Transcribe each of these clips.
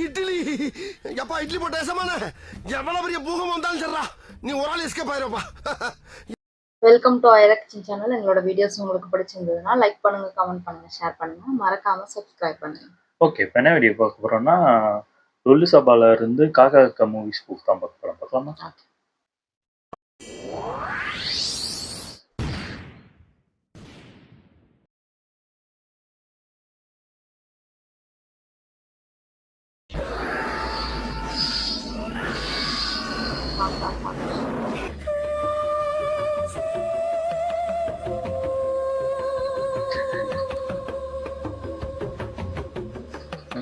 இட்லி எப்பா இட்லி போட்ட ஏசமான எவ்வளவு பெரிய பூகம் வந்தாலும் சரிடா நீ ஒரு ஆள் எஸ்கேப் ஆயிருப்பா. Welcome to Aira kitchen channel. எங்களோட வீடியோஸ் உங்களுக்கு பிடிச்சிருந்ததுன்னா லைக் பண்ணுங்க, கமெண்ட் பண்ணுங்க, ஷேர் பண்ணுங்க, மறக்காம சப்ஸ்கிரைப் பண்ணுங்க. ஓகே, இப்போ என்ன வீடியோ பார்க்க போறோம்னா லுல்லு சபால இருந்து காக்கா காக்கா மூவிஸ் புக் தான் பார்க்க போறோம். பார்க்கலாமா?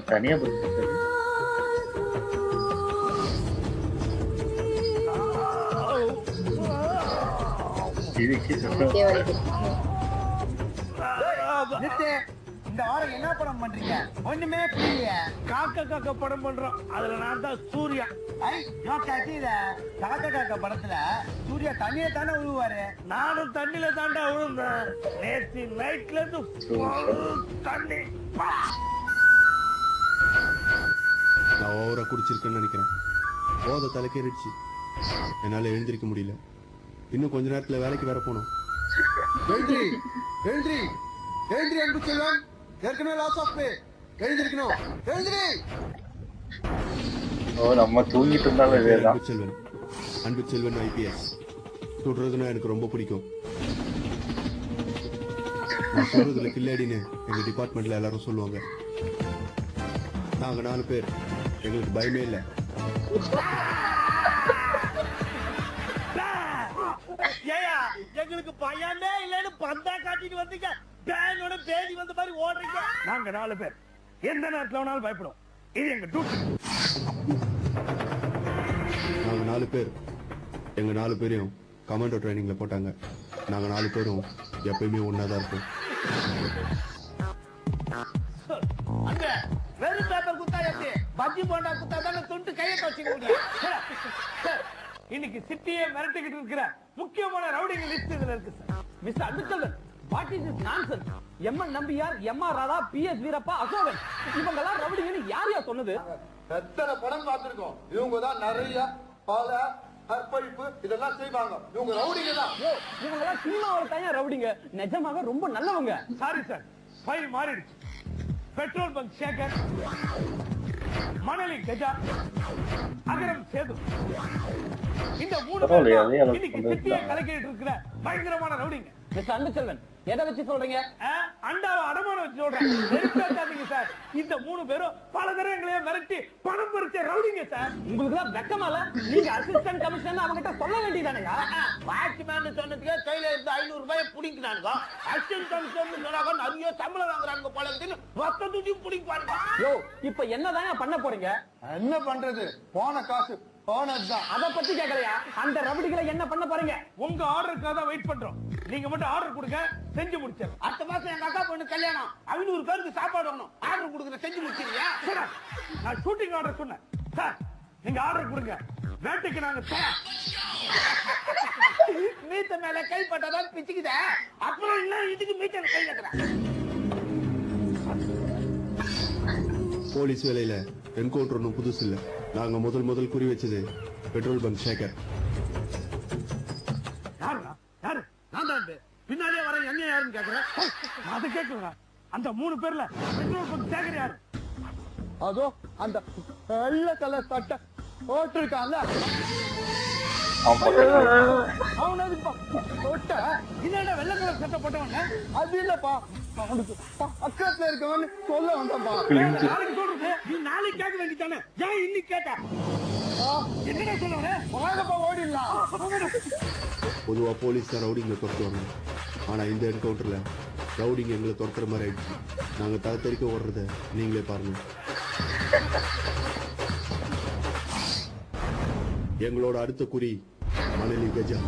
தனியா போட்டு இந்த வாரம் என்ன படம் பண்றீங்க? ஒண்ணுமே புரியல. காக்கா காக்கா படம் பண்றோம். அதுல நான் தான் சூர்யா. காக்கா காக்கா படத்துல சூர்யா தண்ணியில தானே விழுவாரு. நானும் தண்ணியில தாண்டா விழுந்தேன். நேற்று நைட்ல இருந்து தண்ணி. நான் ஓவரா குடிச்சிருக்கேன்னு நினைக்கிறேன். போதை தலைக்கேறிடுச்சு, என்னால எழுந்திருக்க முடியல. இன்னும் கொஞ்ச நேரத்துல வேலைக்கு வேற போகணும். அன்பு செல்வன், ஏற்கனவே லாஸ் ஆஃப் பே. எழுந்திருக்கணும், எழுந்திரி. நம்ம தூங்கிட்டு இருந்தாலும் அன்பு செல்வன் ஐபிஎஸ் சொல்றதுன்னா எனக்கு ரொம்ப பிடிக்கும். நான் சொல்றதுல கில்லாடின்னு எங்க டிபார்ட்மெண்ட்ல எல்லாரும் சொல்லுவாங்க. நாங்க 4 பேர், எங்களுக்கு பயமே இல்லை. எங்களுக்கு பயமே இல்லைன்னு பந்தா காட்டிட்டு வந்தீங்க. பேனோட பேதி வந்த மாதிரி ஓடுறீங்க. நாங்க 4 பேர் எந்த நேரத்துல வேணாலும் பயப்படும். இது எங்க டியூட்டி. நாங்க 4 பேர், எங்க 4 பேரையும் கமாண்டோ ட்ரைனிங்ல போட்டாங்க. நாங்க 4 பேரும் எப்பயுமே ஒன்னாதான் இருப்போம். அங்க வெறும் பேப்பர் குத்தா எப்படி பஜ்ஜி போண்டா குத்தா தானே தொண்டு கையை வச்சுக்க முடியும். இன்னைக்கு சிட்டியே மிரட்டிக்கிட்டு இருக்கிற முக்கியமான ரவுடிங் லிஸ்ட் இதுல இருக்கு sir. Mister Anbuchelvan, what is this nonsense? MN Nambiar, MR Radha, PS Veerappa, Ashokan, இவங்க எல்லாம் ரவுடிங்னு யாரையா சொன்னது? எத்தனை படம் பார்த்திருக்கோம். இவங்க தான் நிறைய பல கற்பழிப்பு இதெல்லாம் செய்வாங்க. இவங்க ரவுடிங்க தான். இவங்க எல்லாம் சினிமாவில் தனியா ரவுடிங்க. நிஜமாக ரொம்ப நல்லவங்க. சாரி சார், ஃபைல் மாறிடுச்சு. பெட்ரோல் பங்க் சேகர், மணலி கஜா, அகரம் சேது, இந்த 3 பேர் இன்னைக்கு சிட்டியை கலக்கிட்டு இருக்கிற பயங்கரமான ரவுடிங்க. மிஸ்டர் அன்புச்செல்வன், எதை வச்சு சொல்றீங்க? அண்டாவை அடமான வச்சு சொல்றேன் சார். இந்த 3 பேரும் பல தடவை எங்களையே மிரட்டி பணம் பறிச்ச ரவுடிங்க சார். உங்களுக்கு எல்லாம் வெக்கமால? நீங்க அசிஸ்டன்ட் கமிஷனர் அவங்க கிட்ட சொல்ல வேண்டியதானயா? வாட்ச்மேன் சொன்னதுக்கே கையில இருந்து 500 ரூபாய் புடிங்கினானுங்க. அசிஸ்டன்ட் கமிஷனர் சொன்னாங்க நிறைய சம்பளம் வாங்குறாங்க போல இருக்குன்னு மொத்த துட்டியும் புடிப்பானுங்க. யோ, இப்ப என்னதான் பண்ண போறீங்க? என்ன பண்றது? போன காசு போனதுதான். அத பத்தி கேட்கலையா? அந்த ரவுடிகளை என்ன பண்ண போறீங்க? உங்க ஆர்டருக்காக தான் வெயிட் பண்றோம். நீங்க மட்டும் ஆர்டர் கொடுங்க, செஞ்சு முடிச்சேன். அடுத்த மாசம் எங்க அக்கா பொண்ணு கல்யாணம், 500 பேருக்கு சாப்பாடு வரணும். ஆர்டர் கொடுக்குற, செஞ்சு முடிச்சிருக்கியா? நான் ஷூட்டிங் ஆர்டர் சொன்னேன் சார். நீங்க ஆர்டர் கொடுங்க, வேட்டைக்கு நாங்க மீத்த மேல கைப்பட்டதான் பிச்சுக்குத. அப்புறம் என்ன இதுக்கு மீட்டர் கை வைக்கிறேன். போலீஸ் வேலையில என்கவுண்டர் ஒன்றும் புதுசு இல்ல. நாங்க முதல் குறி வச்சது பெட்ரோல் பங்க் சேகர். யாரு? நான் தான் பின்னாடியே வர என்ன யாருன்னு கேக்குறேன். அது கேட்குறா. அந்த 3 பேர்ல பெட்ரோல் பங்க் சேகர் யாரு? அதோ அந்த வெள்ளை கலர் சட்டை போட்டிருக்காங்க. அவனது தொட்ட என்னடா வெள்ளை கலர் சட்டை போட்டவங்க? அது இல்லப்பா, அவனுக்கு பக்கத்துல இருக்கவன்னு சொல்ல வந்தப்பா. நாளைக்கு சொல்றது நீ நாளைக்கு கேட்க வேண்டியதானே? ஏன் இன்னைக்கு கேட்ட? என்னடா சொல்லுவாங்க? ஓடிடலாம். பொதுவா போலீஸ் தான் ரவுடிங்களை துரத்துவாங்க. ஆனா இந்த என்கவுண்டர்ல ரவுடிங்க எங்களை துரத்துற மாதிரி ஆயிடுச்சு. நாங்க தரத்தறிக்க ஓடுறத நீங்களே பாருங்க. எங்களோட அடுத்த குறி மணலி கஜா.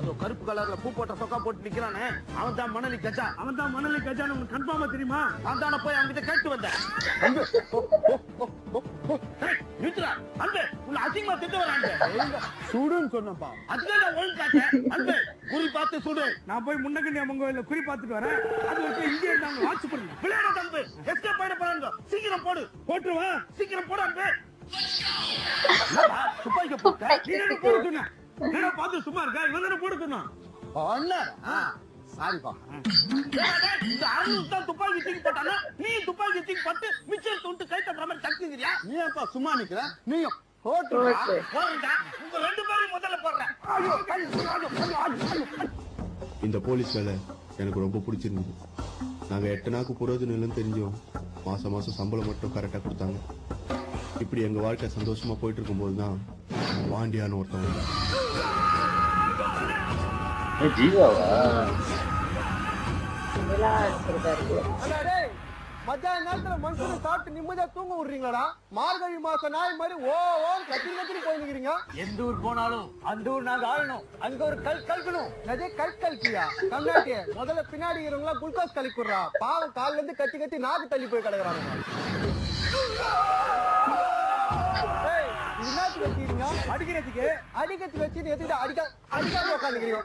அதோ கருப்பு கலர்ல பூ போட்ட சொக்கா போட்டு நிக்கிறானே அவன் தான் மணலி கஜா. அவன் தான் மணலி கஜான்னு உனக்கு கன்ஃபார்மா தெரியுமா? நான் தானே போய் அவன்கிட்ட கேட்டு வந்தேன். நிறுத்துடா அன்பு, உன்னை அசிங்கமா திட்டு வராங்க. சுடுன்னு சொன்னப்பா, அதுதான் நான் ஒழுங்கு காட்டேன். அன்பு, குறி பார்த்து சுடு. நான் போய் முன்னகண்டி அம்மன் கோயில்ல குறி பார்த்துட்டு வரேன். அது வரைக்கும் இங்கே இருந்தாங்க வாட்ச் பண்ணுங்க. விளையாட தம்பு, எஸ்கேப் ஆயிட போறாங்க. சீக்கிரம் போடு. போட்டுருவா, சீக்கிரம் போடு அன்பு. துப்பாக்கி போட்ட நீ என்ன போட சொன்ன? என்ன பார்த்து சும்மா இருக்கா? இவன் தானே போட சொன்னான். சாரிப்பா. இந்த அருள் தான் துப்பாக்கி தூக்கி போட்டானா, நீ துப்பாக்கி தூக்கி போட்டு மிச்சர் தொண்டு கை தட்டுற மாதிரி தக்குங்கிறியா? நீ ஏன்பா சும்மா நிக்கிற? நீயும் போடுறா. உங்க ரெண்டு பேரும் முதல்ல போடுறேன். இந்த போலீஸ் வேலை எனக்கு ரொம்ப பிடிச்சிருந்தது. நாங்கள் 8 நாக்கு புரோஜனம் இல்லைன்னு தெரிஞ்சோம். மாதம் மாதம் சம்பளம் மட்டும் கரெக்டாக கொடுத்தாங்க. இப்படி எங்கள் வாழ்க்கை சந்தோஷமாக போயிட்டு இருக்கும்போது தான் பாண்டியான்னு ஒருத்தவங்க. ஜீவாவா? மத்தியான நேரத்துல மனுஷனை சாப்பிட்டு நிம்மதியா தூங்க விடுறீங்களாடா? மார்கழி மாசம் நாய் மாதிரி ஓ கத்தி கத்தி போயிருக்கிறீங்க. எந்த ஊர் போனாலும் அந்த ஊர் நாங்க ஆளணும். அங்க ஒரு கல்கணும். அதே கல்கியா கம்னாட்டி முதல்ல பின்னாடி இருக்கிறவங்களா குளுக்கோஸ் கலக்கிடுறா. பாவம் கால்ல இருந்து கத்தி கத்தி நாக்கு தள்ளி போய் கிடக்குறாங்க. அடிக்கிறதுக்கு வச்சுட்டு எதுக்கிட்ட அடிக்காம உட்காந்துக்கிறீங்க.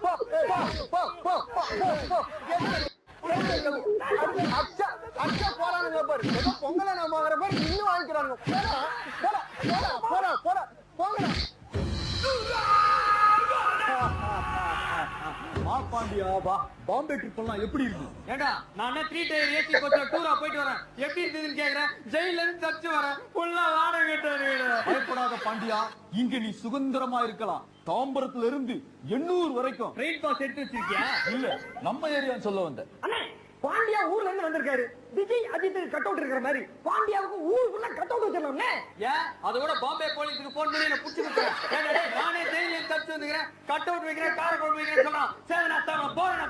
அடிச்சா போறானுங்க பாரு. ஏதோ பொங்கலை நம்ம வாங்குற மாதிரி இன்னும் வாங்கிக்கிறாங்க. போங்க. பாண்டியா வா, பாம்பே ட்ரிப் எல்லாம் எப்படி இருக்கு? ஏண்டா நான் 3 டயர் ஏசி கோச்ல டூரா போயிட்டு வரேன். எப்படி இருந்ததுன்னு கேக்குறேன். ஜெயில இருந்து தப்பிச்சு வரேன். ஃபுல்லா வாடகை கட்டாரு. பயப்படாத பாண்டியா, இங்க நீ சுதந்திரமா இருக்கலாம். தாம்பரத்துல இருந்து 800 வரைக்கும் ட்ரெயின் பாஸ் எடுத்து வச்சிருக்கியா? இல்ல, நம்ம ஏரியான்னு சொல்ல வந்த. அண்ணே, பாண்டியா ஊர்ல இருந்து வந்திருக்காரு. விஜய் அஜித் கட் அவுட் இருக்கிற மாதிரி பாண்டியாவுக்கு ஊருக்குள்ள கட் அவுட் வச்சிடலாம்னே. ஏன் அதோட பாம்பே போலீஸுக்கு போன் பண்ணி என்ன புடிச்சு விட்டுறேன். நானே ஜெயில இருந்து தப்பிச்சு வந்துக்கிறேன். கட் அவுட் வைக்கிறேன், கார கோட் வைக்கிறேன் சொன்னா சரி நான் போறேன்.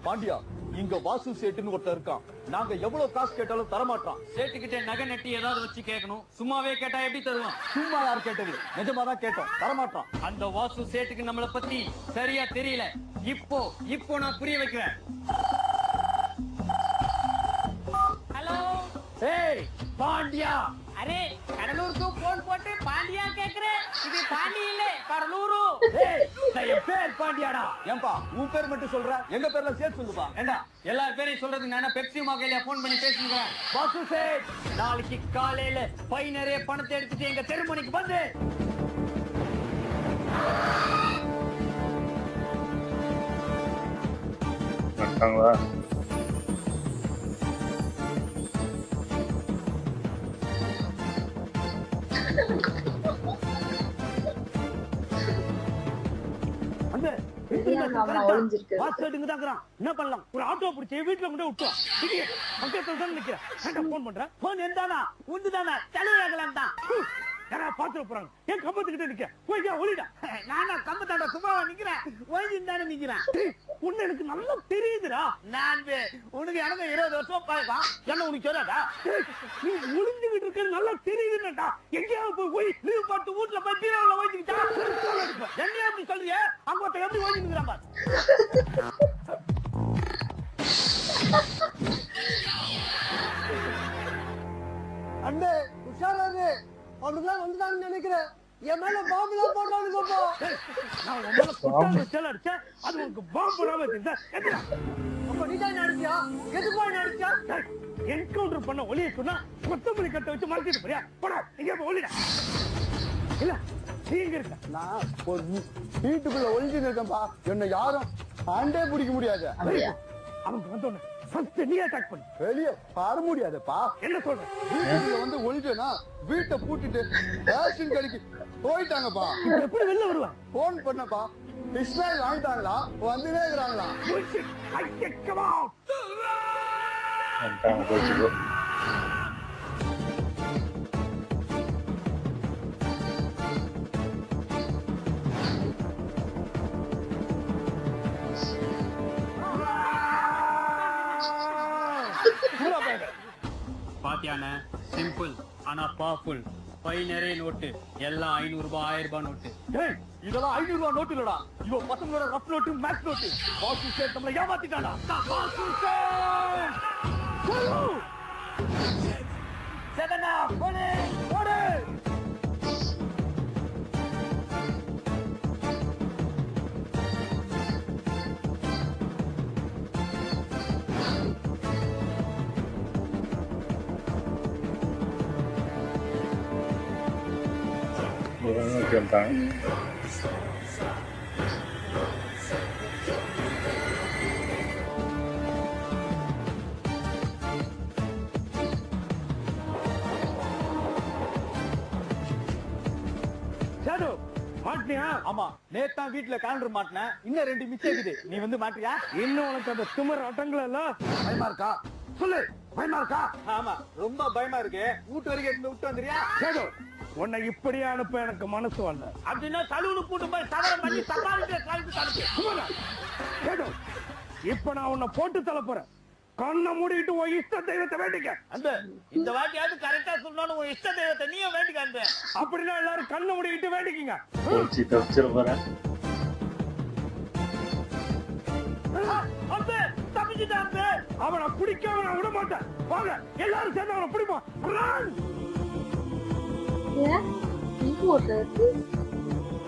பாண்டியா, இங்க வாசு சேட்டுன்னு ஒருத்தர் இருக்கான். நாங்க எவ்வளவு காசு கேட்டாலும் தரமாட்டான். சேட்டுக்கிட்ட நகை நட்டி ஏதாவது வச்சு கேட்கணும். சும்மாவே கேட்டா எப்படி தருவான்? சும்மா யார் கேட்டது? நிஜமாதான் கேட்டோம், தரமாட்டான். அந்த வாசு சேட்டுக்கு நம்மள பத்தி சரியா தெரியல. இப்போ நான் புரிய வைக்கிறேன். ஹலோ, ஏய் பாண்டியா. அரே, கடலூருக்கு போன் போட்டு பாண்டியா கேக்குறேன். இது பாண்டி இல்ல, கடலூரு. ஏய், என் பேர் பாண்டியாடா. ஏன்பா உன் பேர் மட்டும் சொல்ற? எங்க பேர்ல சேர்த்து சொல்லுப்பா. ஏண்டா எல்லார் பேரையும் சொல்றதுக்கு நான் பெப்சி மகையில போன் பண்ணி பேசுகிறேன். வாசு சேட், நாளைக்கு காலையில பை நிறைய பணத்தை எடுத்துட்டு எங்க தெருமணிக்கு வந்து வந்துட்டாங்களா? என்ன பண்ணலாம்? ஒரு ஆட்டோ பிடிச்சி வீட்டுல கொண்டு விட்டுவான். போன் பண்றேன். போன் எந்தானா உந்துதானா தலைவராகலாம் தான். யாரா பாத்துட்டு போறாங்க. என் கம்பத்துக்கிட்ட நிக்க போய் ஒளிடா. நானா கம்பத்தாண்ட சும்மாவா நிக்கிறேன்? ஒழிஞ்சு தானே நிக்கிறேன். உன்ன எனக்கு நல்லா தெரியுதுடா. நான் உனக்கு எனக்கு 20 வருஷம் பழக்கம். என்ன உனக்கு சொல்லாதா? நீ ஒளிஞ்சுகிட்டு இருக்கிறது நல்லா தெரியுதுன்னா. எங்கேயாவது போய் லீவ் பார்த்து வீட்டுல போய் பீரோல ஓய்ஞ்சுக்கிட்டா என்ன எப்படி சொல்றிய? அங்க ஒருத்த எப்படி ஓய்ஞ்சுக்கிறான் பாரு. அண்ணே உஷாராது, அவனுக்குலாம் வந்துட்டான்னு நினைக்கிறேன். என் மேல பாம்புலாம் போடுறானுங்கப்பா. நான் உங்களை குட்டாங்க சேல அடிச்சேன். அது உனக்கு பாம்பு போடாம வச்சிருந்தா அப்ப நீதான் நடிச்சியா? எதுப்பா நடிச்சா? என்கவுண்டர் பண்ண ஒளிய சொன்னா கொத்தமல்லி கட்ட வச்சு மறைச்சிட்டு போறியா? போடா, இங்க போய் ஒளிடா. இல்ல நீ எங்க இருக்க? நான் ஒரு வீட்டுக்குள்ள ஒளிஞ்சு இருக்கேன்பா. என்ன யாரும் ஆண்டே பிடிக்க முடியாது. அவங்க வந்தோன்னு ஃபர்ஸ்ட் நீ அட்டாக் பண்ணு. வெளியே வர முடியாதுப்பா. என்ன சொல்ற? வீட்டுக்குள்ள வந்து ஒளிஞ்சேனா வீட்டை பூட்டிட்டு ரேஷன் கடைக்கு போயிட்டாங்கப்பா. எப்படி வெளில வருவா? போன் பண்ணப்பா. இஸ்மாயில் வாங்கிட்டாங்களா? வந்துனே இருக்கிறாங்களா? வந்துட்டாங்க போச்சுக்கோ. பாத்தியான சிம்பிள் ஆனா பவர்ஃபுல். பை நிறைய நோட்டு, எல்லாம் 500 ரூபாய் 1000 ரூபாய் நோட்டு. இதெல்லாம் 500 ரூபாய் நோட்டு இல்லடா. இவ பசங்களோட rough note, maths note. Basu சேட் நம்மள ஏமாத்திட்டாடா. பாசு சேட். சொல்லு. செவனா போடு போடு. வந்தாங்க. சேது மாட்டியா? ஆமா, நேத்தான் வீட்டுல காலண்டர் மாட்டினேன். இன்னும் 2 மிஸ் ஆகுது. நீ வந்து மாட்டியா? இன்னும் உனக்கு அந்த திமிர் அடங்கல இல்ல? பயமா இருக்கா? சொல்லு, பயமா இருக்கா? ஆமா, ரொம்ப பயமா இருக்கு. வீட்டு வரைக்கும் விட்டு வந்துறியா? சேது, உன்னை இப்படியே அனுப்ப எனக்கு மனசு வரல. அப்படின்னா சலூனு கூட்டு போய் சவரம் பண்ணி சேது, இப்ப நான் உன்னை போட்டு தள்ள போறேன். கண்ணை மூடிட்டு உன் இஷ்ட தெய்வத்தை வேண்டிக்க. அந்த இந்த வாட்டியாவது கரெக்டா சொல்லணும். உன் இஷ்ட தெய்வத்தை நீயும் வேண்டிக்க. அந்த அப்படின்னா எல்லாரும் கண்ணை மூடிட்டு வேண்டிக்கீங்க. தப்பிச்சிருப்பேன். அவனை பிடிக்காம நான் விட மாட்டேன். வாங்க எல்லாரும் சேர்ந்து அவனை பிடிப்போம்.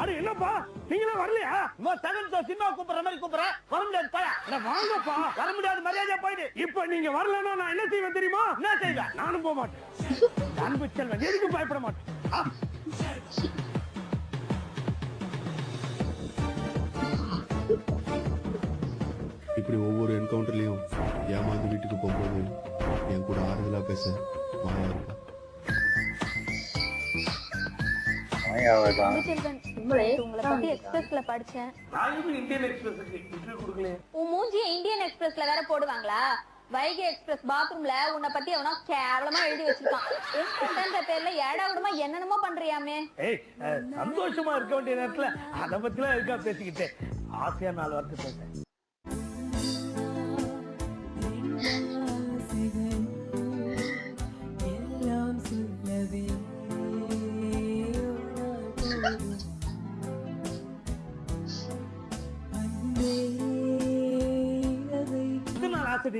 அட என்னப்பா, நீங்களே வரலையா? சினிமா கூப்பிடுற மாதிரி கூப்பிடுற. வர முடியாது பாயா. வாங்கப்பா. வர முடியாது, மரியாதையா போயிடு. இப்ப நீங்க வரலன்னா நான் என்ன செய்வேன் தெரியுமா? என்ன செய்வேன்? நானும் போக மாட்டேன். அன்பு செல்வன் எதுக்கும் பயப்பட மாட்டேன். இப்படி ஒவ்வொரு என்கவுண்டர்லயும் ஏமாந்து வீட்டுக்கு போகும்போது என் கூட ஆறுதலா பேச மாயா இருப்பா. மாயாவதான். உங்களை பத்தி எக்ஸ்பிரஸ்ல படிச்சேன். இந்தியன் எக்ஸ்பிரஸ் இன்டர்வியூ கொடுக்கலையே. உன் மூஞ்சிய இந்தியன் எக்ஸ்பிரஸ்ல வேற போடுவாங்களா? வைகை எக்ஸ்பிரஸ் பாத்ரூம்ல உன்னை பத்தி அவனா கேவலமா எழுதி வச்சிருக்கான். என்கிட்ட பேர்ல ஏடா விடமா என்னென்னமோ பண்றியாமே. ஏய், சந்தோஷமா இருக்க வேண்டிய நேரத்துல அத பத்திலாம் இருக்கா பேசிக்கிட்டு. ஆசையா 4 வார்த்தை பேச.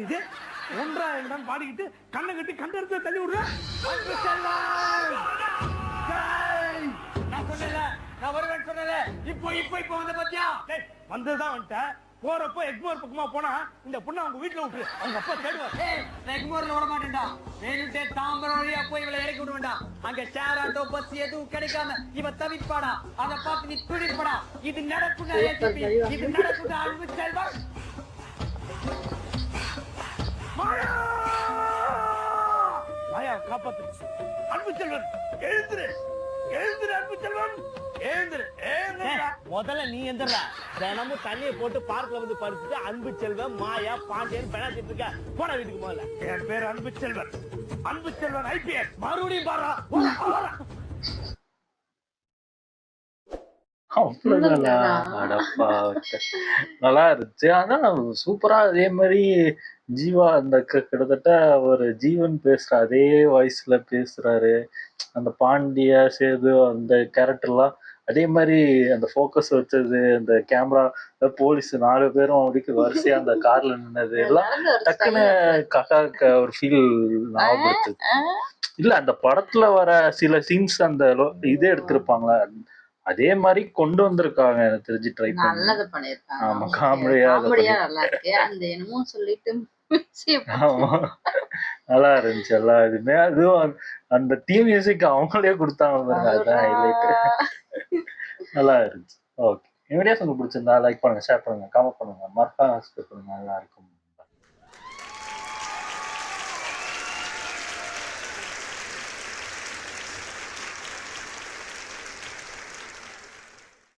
இது 1 பாடிக்கிட்டு கண்ணை கட்டி கண்டெடுத்து தள்ளி விடுற. நான் சொன்னேன்ல, நான் வருவேன் சொன்னேன்ல. இப்போ வந்த பத்தியா? வந்ததுதான் வந்துட்டேன். போறப்போ எக்மோர் பக்கமா போனா இந்த பொண்ணு அவங்க வீட்டுல விட்டுரு. அவங்க அப்பா தேடுவார். எக்மோர்ல விட மாட்டேன்டா. வேணுட்டே தாம்பரம் வழியா போய் இவளை இறக்கி விட வேண்டாம். அங்க சேர் ஆட்டோ பஸ் எதுவும் கிடைக்காம இவ தவிப்பாடா. அதை பார்த்து நீ துடிப்படா. இது நடக்குதா? இது நடக்குதா? அன்பு செல்வம். மாயா காப்பாத்து. அன்பு செல்வன் எழுந்துரு, எழுந்துரு. அன்பு செல்வன் எழுந்துரு. முதல்ல நீ எந்திரா. தினமும் தண்ணியை போட்டு பார்க்ல வந்து படுத்துட்டு அன்பு செல்வன் மாயா பாண்டியன் பெணாச்சிட்டு இருக்க. போன வீட்டுக்கு முதல்ல. என் பேர் அன்பு செல்வன். அன்பு செல்வன் IPS. மறுபடியும் பாரா. நல்லா இருந்துச்சு. ஆனா சூப்பரா அதே மாதிரி ஜீவா அந்த கிட்டத்தட்ட ஒரு ஜீவன் பேசுற அதே வாய்ஸ்ல பேசுறாரு. அந்த பாண்டியா சேது அந்த கேரக்டர்லாம் அதே மாதிரி அந்த ஃபோக்கஸ் வச்சது, அந்த கேமரா, போலீஸ் 4 பேரும் அப்படிக்கு வரிசையா அந்த கார்ல நின்னது எல்லாம் டக்குன்னு காக்கா ஒரு ஃபீல் ஞாபகப்படுத்துது. இல்ல அந்த படத்துல வர சில சீன்ஸ் அந்த இதே எடுத்திருப்பாங்களா, அதே மாதிரி கொண்டு வந்திருக்காங்க. எனக்கு தெரிஞ்சு ட்ரை நல்லது பண்ணிருக்காங்க. ஆமா, காமெடியா நல்லா இருக்கு. அந்த என்னமோ சொல்லிட்டு ஆமா நல்லா இருந்துச்சு எல்லா இதுமே. அதுவும் அந்த தீம் மியூசிக் அவங்களே கொடுத்தாங்க பாருங்க, அதுதான் ஹைலைட். நல்லா இருந்துச்சு. ஓகே, வீடியோஸ் உங்களுக்கு பிடிச்சிருந்தா லைக் பண்ணுங்க, ஷேர் பண்ணுங்க, கமெண்ட் பண்ணுங்க, மறக்காம சப்ஸ்கிரைப் பண்ணுங்க. நல்லா இருக்கும்.